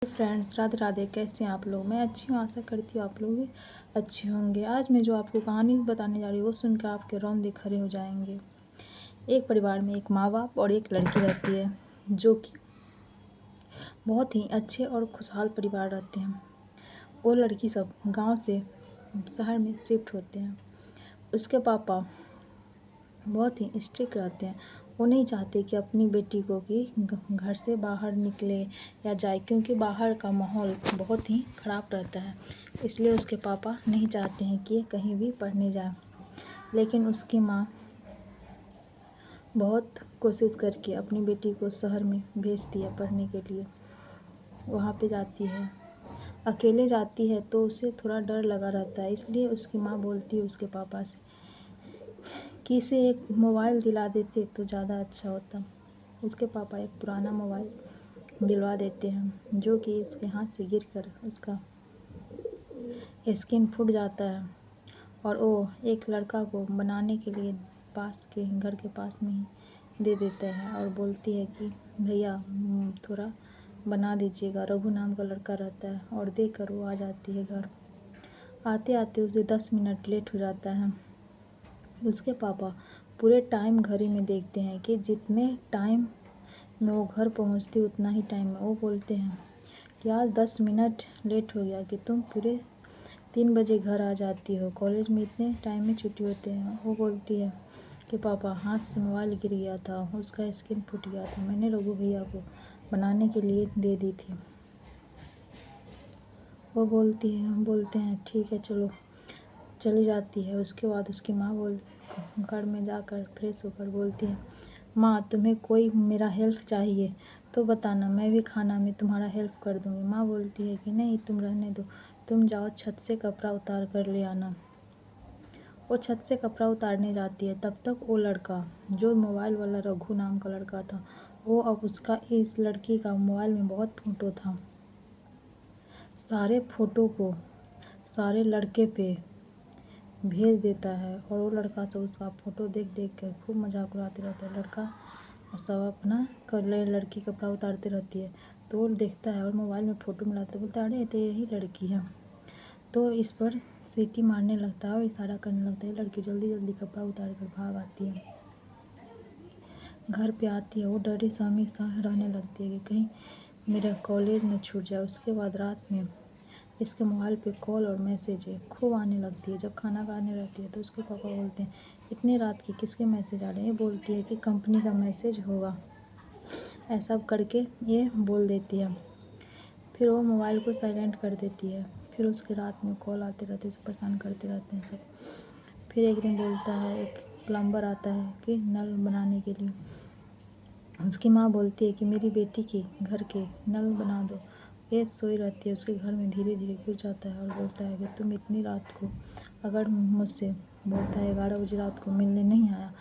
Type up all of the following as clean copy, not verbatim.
Friends, Radhe Radhe. कैसे हैं आप लोग? मैं अच्छी हूँ, आशा करती हूँ आप लोग भी अच्छे होंगे। आज मैं जो आपको कहानी बताने जा रही हूँ वो सुनकर आपके रौंदे खड़े हो जाएंगे। एक परिवार में एक माँ बाप और एक लड़की रहती है जो कि बहुत ही अच्छे और खुशहाल परिवार रहते हैं। वो लड़की सब गांव से शहर में शिफ्ट होते हैं। उसके पापा बहुत ही स्ट्रिक्ट रहते हैं। वो नहीं चाहते कि अपनी बेटी को कि घर से बाहर निकले या जाए, क्योंकि बाहर का माहौल बहुत ही ख़राब रहता है। इसलिए उसके पापा नहीं चाहते हैं कि ये कहीं भी पढ़ने जाए। लेकिन उसकी माँ बहुत कोशिश करके अपनी बेटी को शहर में भेजती है पढ़ने के लिए। वहाँ पे जाती है, अकेले जाती है तो उसे थोड़ा डर लगा रहता है। इसलिए उसकी माँ बोलती है उसके पापा से कि इसे एक मोबाइल दिला देते तो ज़्यादा अच्छा होता। उसके पापा एक पुराना मोबाइल दिलवा देते हैं जो कि उसके हाथ से गिरकर उसका स्क्रीन फूट जाता है। और वो एक लड़का को बनाने के लिए पास के घर के पास में ही दे देता है और बोलती है कि भैया थोड़ा बना दीजिएगा। रघु नाम का लड़का रहता है और देकर वो आ जाती है घर। आते आते उसे 10 मिनट लेट हो जाता है। उसके पापा पूरे टाइम घड़ी में देखते हैं कि जितने टाइम में वो घर पहुंचती उतना ही टाइम में वो बोलते हैं कि आज 10 मिनट लेट हो गया कि तुम पूरे 3 बजे घर आ जाती हो। कॉलेज में इतने टाइम में छुट्टी होते हैं। वो बोलती है कि पापा हाथ से मोबाइल गिर गया था, उसका स्क्रीन फूट गया था, मैंने रघु भैया को बनाने के लिए दे दी थी। वो बोलते हैं ठीक है चलो, चली जाती है। उसके बाद उसकी माँ घर में जाकर फ्रेश होकर बोलती है, माँ तुम्हें कोई मेरा हेल्प चाहिए तो बताना, मैं भी खाना में तुम्हारा हेल्प कर दूँगी। माँ बोलती है कि नहीं तुम रहने दो, तुम जाओ छत से कपड़ा उतार कर ले आना। वो छत से कपड़ा उतारने जाती है। तब तक वो लड़का जो मोबाइल वाला रघु नाम का लड़का था, वो अब उसका इस लड़की का मोबाइल में बहुत फ़ोटो था। सारे फ़ोटो को सारे लड़के पे भेज देता है और वो लड़का सब उसका फ़ोटो देख देख कर खूब मजाक उड़ाते रहता है। लड़का सब अपना लड़की कपड़ा उतारते रहती है तो वो देखता है और मोबाइल में फ़ोटो मिलाता है। बोलता है अरे तो यही लड़की है। तो इस पर सीटी मारने लगता है और इशारा करने लगता है। लड़की जल्दी जल्दी कपड़ा उतार कर भाग आती है। घर पे आती है, वो डरी सहमी सा रहने लगती है कि कहीं मेरा कॉलेज में छूट जाए। उसके बाद रात में इसके मोबाइल पे कॉल और मैसेज खूब आने लगती है। जब खाना खाने रहती है तो उसके पापा बोलते हैं इतनी रात के किसके मैसेज आ रहे हैं? ये बोलती है कि कंपनी का मैसेज होगा। ऐसा करके ये बोल देती है। फिर वो मोबाइल को साइलेंट कर देती है। फिर उसके रात में कॉल आते रहते हैं, उसे परेशान करते रहते हैं सब। फिर एक दिन बोलता है, एक प्लम्बर आता है कि नल बनाने के लिए। उसकी माँ बोलती है कि मेरी बेटी के घर के नल बना दो। ये सोई रहती है, उसके घर में धीरे धीरे घुस जाता है और बोलता है कि तुम इतनी रात को अगर मुझसे, बोलता है 11 बजे रात को मिलने नहीं आया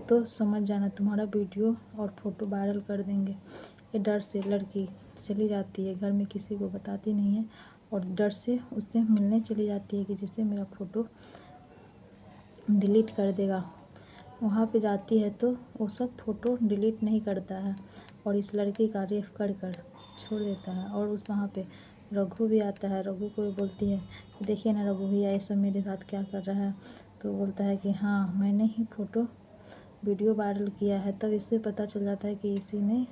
तो समझ जाना तुम्हारा वीडियो और फ़ोटो वायरल कर देंगे। ये डर से लड़की चली जाती है, घर में किसी को बताती नहीं है और डर से उससे मिलने चली जाती है कि जिससे मेरा फ़ोटो डिलीट कर देगा। वहाँ पे जाती है तो वो सब फ़ोटो डिलीट नहीं करता है और इस लड़की का रेप कर कर छोड़ देता है। और उस वहाँ पे रघु भी आता है। रघु को बोलती है देखिए ना रघु भैया ये सब मेरे साथ क्या कर रहा है। तो बोलता है कि हाँ मैंने ही फ़ोटो वीडियो वायरल किया है। तब इससे पता चल जाता है कि इसी ने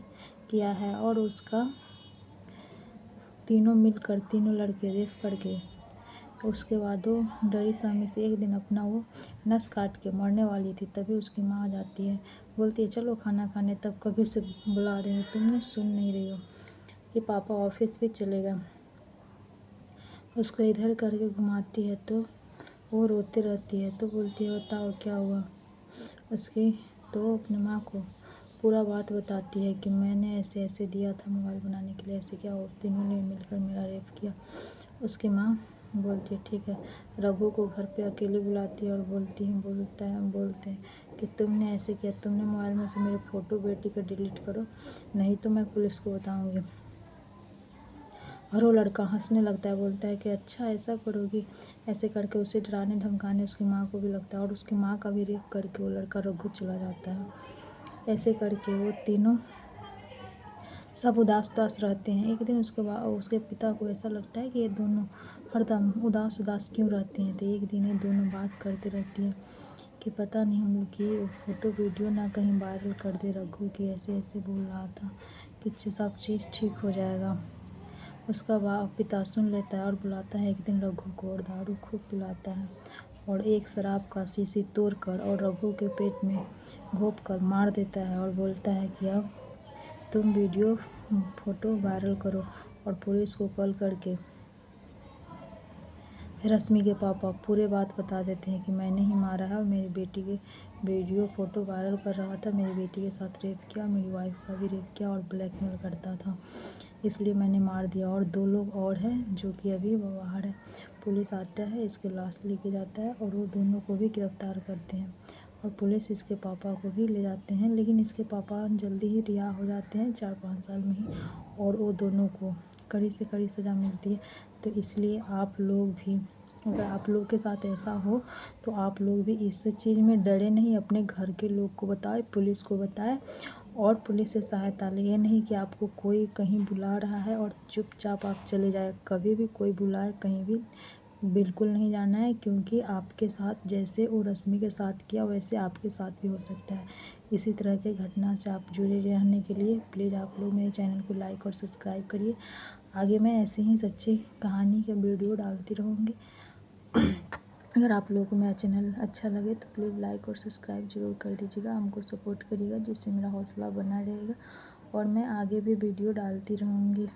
किया है और उसका तीनों लड़के रेप करके उसके बाद वो डरी सहमी से एक दिन अपना वो नस काट के मरने वाली थी। तभी उसकी माँ आ जाती है, बोलती है चलो खाना खाने। तब कभी से बुला रही हूँ, तुमने सुन नहीं रही हो। ये पापा ऑफिस भी चले गए। उसको इधर करके घुमाती है तो वो रोती रहती है। तो बोलती है बताओ क्या हुआ उसकी। तो अपनी माँ को पूरा बात बताती है कि मैंने ऐसे ऐसे दिया था मोबाइल बनाने के लिए, ऐसे क्या हो तीनों ने मिलकर मेरा रेप किया। उसकी माँ बोलती है ठीक है। रघु को घर पे अकेले बुलाती है और बोलते हैं कि तुमने ऐसे किया, तुमने मोबाइल में से मेरे फ़ोटो बेटी का डिलीट करो नहीं तो मैं पुलिस को बताऊंगी। और वो लड़का हंसने लगता है, बोलता है कि अच्छा ऐसा करोगी। ऐसे करके उसे डराने धमकाने उसकी माँ को भी लगता है और उसकी माँ का भी रेप करके वो लड़का रघु चला जाता है। ऐसे करके वो तीनों सब उदास उदास रहते हैं। एक दिन उसके बाद उसके पिता को ऐसा लगता है कि ये दोनों हरदम उदास उदास क्यों रहती हैं। तो एक दिन ये दोनों बात करते रहती हैं कि पता नहीं हम लोग की फ़ोटो वीडियो ना कहीं वायरल कर दे रघु, कि ऐसे ऐसे बोल रहा था कि सब चीज़ ठीक हो जाएगा। उसका पिता सुन लेता है और बुलाता है एक दिन रघु को और दारू खूब पिलाता है और एक शराब का शीशी तोड़कर और रघु के पेट में घोंप कर मार देता है और बोलता है कि अब तुम वीडियो फ़ोटो वायरल करो। और पुलिस को कॉल करके रश्मि के पापा पूरे बात बता देते हैं कि मैंने ही मारा है और मेरी बेटी के वीडियो फ़ोटो वायरल कर रहा था, मेरी बेटी के साथ रेप किया, मेरी वाइफ का भी रेप किया और ब्लैकमेल करता था, इसलिए मैंने मार दिया। और 2 लोग और हैं जो कि अभी बाहर है। पुलिस आता है, इसके लाश लेके जाता है और वो दोनों को भी गिरफ्तार करते हैं और पुलिस इसके पापा को भी ले जाते हैं, लेकिन इसके पापा जल्दी ही रिहा हो जाते हैं 4-5 साल में ही और वो दोनों को कड़ी से कड़ी सज़ा मिलती है। तो इसलिए आप लोग भी, अगर आप लोग के साथ ऐसा हो तो आप लोग भी इस चीज़ में डरे नहीं, अपने घर के लोग को बताएं, पुलिस को बताएं और पुलिस से सहायता लें। ये नहीं कि आपको कोई कहीं बुला रहा है और चुपचाप आप चले जाए। कभी भी कोई बुलाए कहीं भी बिल्कुल नहीं जाना है, क्योंकि आपके साथ जैसे वो रश्मि के साथ किया वैसे आपके साथ भी हो सकता है। इसी तरह के घटना से आप जुड़े रहने के लिए प्लीज़ आप लोग मेरे चैनल को लाइक और सब्सक्राइब करिए। आगे मैं ऐसे ही सच्ची कहानी के वीडियो डालती रहूँगी। अगर आप लोगों को मेरा चैनल अच्छा लगे तो प्लीज़ लाइक और सब्सक्राइब ज़रूर कर दीजिएगा, हमको सपोर्ट करिएगा, जिससे मेरा हौसला बना रहेगा और मैं आगे भी वीडियो डालती रहूँगी।